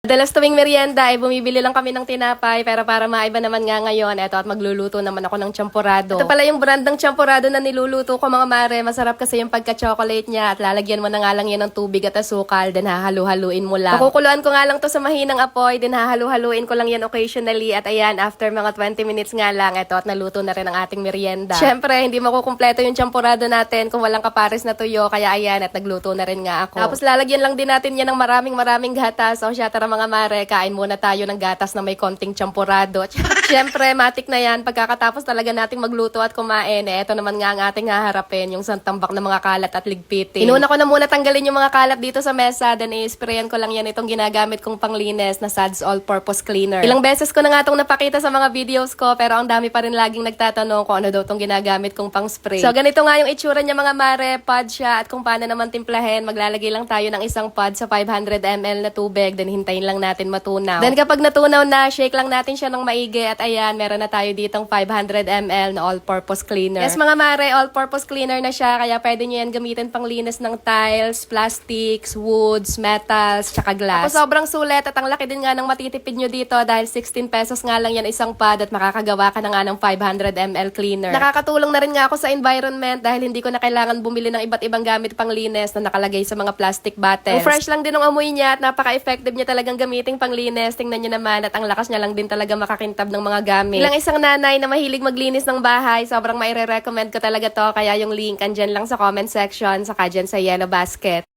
Madalas tuwing merienda ay bumibili lang kami ng tinapay pero para maiba naman nga ngayon, eto at magluluto naman ako ng champurado. Ito pala yung brand ng champurado na niluluto ko mga mare. Masarap kasi yung pagka-chocolate niya at lalagyan mo na nga lang yan ng tubig at asukal then hahalu-haluin mo lang. Pakukuluan ko nga lang to sa mahinang apoy then hahalu-haluin ko lang yan occasionally at ayan after mga 20 minutes nga lang eto at naluto na rin ang ating merienda. Syempre hindi makukumpleto yung champurado natin kung walang kapares na tuyo kaya ayan at nagluto na rin nga ako. Tapos lalagyan lang din natin yan ng maraming gatas. So siya tara mga mare, kain muna tayo ng gatas na may konting champurado. Siyempre, matik na yan. Pagkakatapos talaga nating magluto at kumain, ito naman nga ang ating haharapin, yung santambak ng mga kalat at ligpitin. Inuna ko na muna tanggalin yung mga kalat dito sa mesa, then i-sprayan ko lang yan itong ginagamit kong panglinis na Suds All-Purpose Cleaner. Ilang beses ko na nga itong napakita sa mga videos ko, pero ang dami pa rin laging nagtatanong kung ano daw itong ginagamit kong pang spray. So, ganito nga yung itsura niya mga mare, pod siya, at kung paano naman timplahin, maglalagay lang tayo ng isang pod sa 500 ml na tubig, then hintayin lang natin matunaw. Then kapag natunaw na, shake lang natin siya ng maigi at ayan, meron na tayo ditong 500 ml na all-purpose cleaner. Yes mga mare, all-purpose cleaner na siya kaya pwede nyo yan gamitin pang linis ng tiles, plastics, woods, metals, tsaka glass. Tapos sobrang sulit at ang laki din nga ng matitipid nyo dito dahil 16 pesos nga lang yan isang pod at makakagawa ka na nga ng 500 ml cleaner. Nakakatulong na rin nga ako sa environment dahil hindi ko na kailangan bumili ng iba't ibang gamit pang linis na nakalagay sa mga plastic bottles. Fresh lang din ang amoy niya at napaka-effective niya talagang gamitin panglinis. Tingnan nyo naman at ang lakas niya lang din talaga makakintab ng mga gamit. Ilang isang nanay na mahilig maglinis ng bahay, sobrang maire-recommend ko talaga to. Kaya yung link andyan lang sa comment section, saka dyan sa yellow basket.